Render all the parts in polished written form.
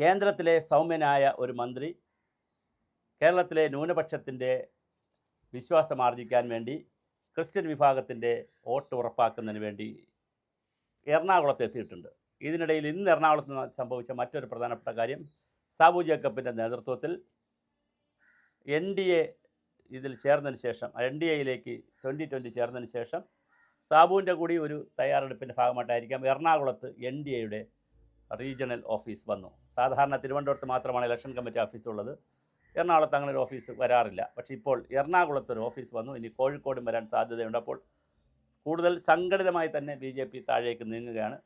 കേന്ദ്രത്തിലെ സൗമ്യനായ ഒരു മന്ത്രി കേരളത്തിലെ ന്യൂനപക്ഷത്തിൻ്റെ വിശ്വാസമാർജിക്കാൻ വേണ്ടി ക്രിസ്ത്യൻ വിഭാഗത്തിൻ്റെ വോട്ട് ഉറപ്പാക്കുന്നതിന് വേണ്ടി എറണാകുളത്ത് എത്തിയിട്ടുണ്ട്. ഇതിനിടയിൽ ഇന്ന് എറണാകുളത്ത് സംഭവിച്ച മറ്റൊരു പ്രധാനപ്പെട്ട കാര്യം, സാബു ജേക്കബിൻ്റെ നേതൃത്വത്തിൽ NDA ഇതിൽ ചേർന്നതിന് ശേഷം, NDAയിലേക്ക് 2020 ചേർന്നതിന് ശേഷം സാബുവിൻ്റെ കൂടി ഒരു തയ്യാറെടുപ്പിൻ്റെ ഭാഗമായിട്ടായിരിക്കാം എറണാകുളത്ത് NDAയുടെ റീജിയണൽ ഓഫീസ് വന്നു. സാധാരണ തിരുവനന്തപുരത്ത് മാത്രമാണ് ഇലക്ഷൻ കമ്മിറ്റി ഓഫീസ് ഉള്ളത്. എറണാകുളത്ത് അങ്ങനെ ഒരു ഓഫീസ് വരാറില്ല. പക്ഷേ ഇപ്പോൾ എറണാകുളത്തൊരു ഓഫീസ് വന്നു. ഇനി കോഴിക്കോടും വരാൻ സാധ്യതയുണ്ട്. അപ്പോൾ കൂടുതൽ സംഘടിതമായി തന്നെ BJP താഴേക്ക് നീങ്ങുകയാണ്.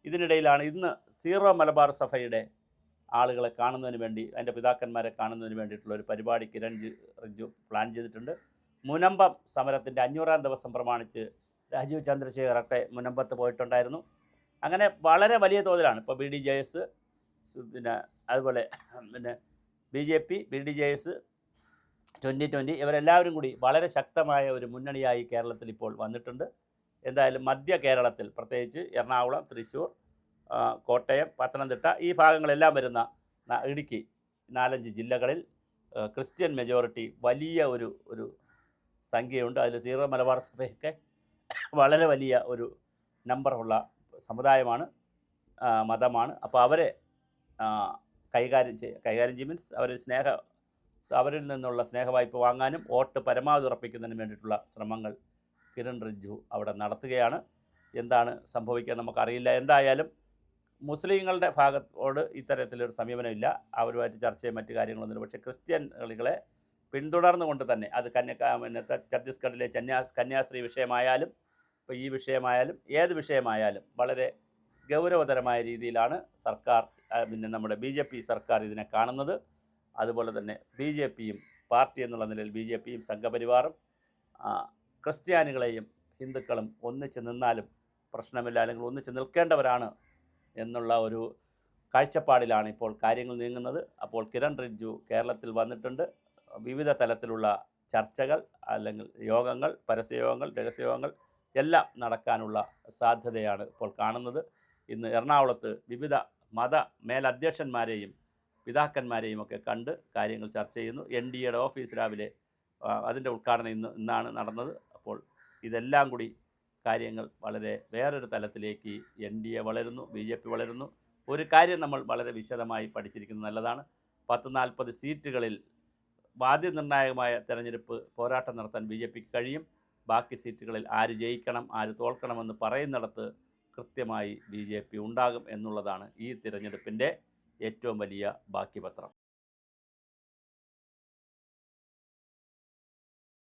ഇതിനിടയിലാണ് ഇന്ന് സീറോ മലബാർ സഭയുടെ ആളുകളെ കാണുന്നതിന് വേണ്ടി, അതിൻ്റെ പിതാക്കന്മാരെ കാണുന്നതിന് വേണ്ടിയിട്ടുള്ള ഒരു പരിപാടി കിരൺ റിജ്ജു പ്ലാൻ ചെയ്തിട്ടുണ്ട്. മുനമ്പം സമരത്തിൻ്റെ 500-ാം ദിവസം പ്രമാണിച്ച് രാജീവ് ചന്ദ്രശേഖറൊക്കെ മുനമ്പത്ത് പോയിട്ടുണ്ടായിരുന്നു. അങ്ങനെ വളരെ വലിയ തോതിലാണ് ഇപ്പോൾ BDJS, പിന്നെ അതുപോലെ പിന്നെ BJP, BDJS, 2020 ഇവരെല്ലാവരും കൂടി വളരെ ശക്തമായ ഒരു മുന്നണിയായി കേരളത്തിൽ ഇപ്പോൾ വന്നിട്ടുണ്ട്. എന്തായാലും മധ്യ കേരളത്തിൽ, പ്രത്യേകിച്ച് എറണാകുളം, തൃശ്ശൂർ, കോട്ടയം, പത്തനംതിട്ട ഈ ഭാഗങ്ങളെല്ലാം വരുന്ന ഇടുക്കി, 4-5 ജില്ലകളിൽ ക്രിസ്ത്യൻ മെജോറിറ്റി വലിയ ഒരു സംഖ്യയുണ്ട്. അതിൽ സീറോ മലബാർ സഭയൊക്കെ വളരെ വലിയ ഒരു നമ്പറുള്ള സമുദായമാണ്, മതമാണ്. അപ്പോൾ അവരെ കൈകാര്യം ചെയ്യും, മീൻസ് അവരിൽ നിന്നുള്ള സ്നേഹവായ്പ വാങ്ങാനും വോട്ട് പരമാവധി ഉറപ്പിക്കുന്നതിന് വേണ്ടിയിട്ടുള്ള ശ്രമങ്ങൾ കിരൺ റിജ്ജു അവിടെ നടത്തുകയാണ്. എന്താണ് സംഭവിക്കുക നമുക്കറിയില്ല. എന്തായാലും മുസ്ലിങ്ങളുടെ ഭാഗത്തോട് ഇത്തരത്തിലൊരു സമീപനമില്ല. അവരുമായിട്ട് ചർച്ചയും മറ്റു കാര്യങ്ങളൊന്നുമില്ല. പക്ഷേ ക്രിസ്ത്യൻകളെ പിന്തുടർന്നുകൊണ്ട് തന്നെ, അത് ഛത്തീസ്ഗഡിലെ കന്യാസ്ത്രീ വിഷയമായാലും ഇപ്പോൾ ഈ വിഷയമായാലും ഏത് വിഷയമായാലും വളരെ ഗൗരവതരമായ രീതിയിലാണ് സർക്കാർ, പിന്നെ നമ്മുടെ BJP സർക്കാർ ഇതിനെ കാണുന്നത്. അതുപോലെ തന്നെ BJPയും പാർട്ടി എന്നുള്ള നിലയിൽ BJPയും സംഘപരിവാറും ക്രിസ്ത്യാനികളെയും ഹിന്ദുക്കളും ഒന്നിച്ച് നിന്നാലും പ്രശ്നമില്ല, അല്ലെങ്കിൽ ഒന്നിച്ച് നിൽക്കേണ്ടവരാണ് എന്നുള്ള ഒരു കാഴ്ചപ്പാടിലാണ് ഇപ്പോൾ കാര്യങ്ങൾ നീങ്ങുന്നത്. അപ്പോൾ കിരൺ റിജ്ജു കേരളത്തിൽ വന്നിട്ടുണ്ട്. വിവിധ തലത്തിലുള്ള ചർച്ചകൾ, അല്ലെങ്കിൽ യോഗങ്ങൾ, പരസ്യയോഗങ്ങൾ, രഹസ്യയോഗങ്ങൾ എല്ലാം നടക്കാനുള്ള സാധ്യതയാണ് ഇപ്പോൾ കാണുന്നത്. ഇന്ന് എറണാകുളത്ത് വിവിധ മത മേലധ്യക്ഷന്മാരെയും പിതാക്കന്മാരെയും ഒക്കെ കണ്ട് കാര്യങ്ങൾ ചർച്ച ചെയ്യുന്നു. NDAയുടെ ഓഫീസ് രാവിലെ അതിൻ്റെ ഉദ്ഘാടനം ഇന്നാണ് നടന്നത്. അപ്പോൾ ഇതെല്ലാം കൂടി കാര്യങ്ങൾ വളരെ വേറൊരു തലത്തിലേക്ക് NDA വളരുന്നു, BJP വളരുന്നു. ഒരു കാര്യം നമ്മൾ വളരെ വിശദമായി പഠിച്ചിരിക്കുന്നത് നല്ലതാണ്. 40 സീറ്റുകളിൽ നിർണായകമായ തെരഞ്ഞെടുപ്പ് പോരാട്ടം നടത്താൻ BJPക്ക് കഴിയും. ബാക്കി സീറ്റുകളിൽ ആര് ജയിക്കണം, ആര് തോൽക്കണമെന്ന് പറയുന്നിടത്ത് കൃത്യമായി BJP ഉണ്ടാകും എന്നുള്ളതാണ് ഈ തിരഞ്ഞെടുപ്പിൻ്റെ ഏറ്റവും വലിയ ബാക്കിപത്രം.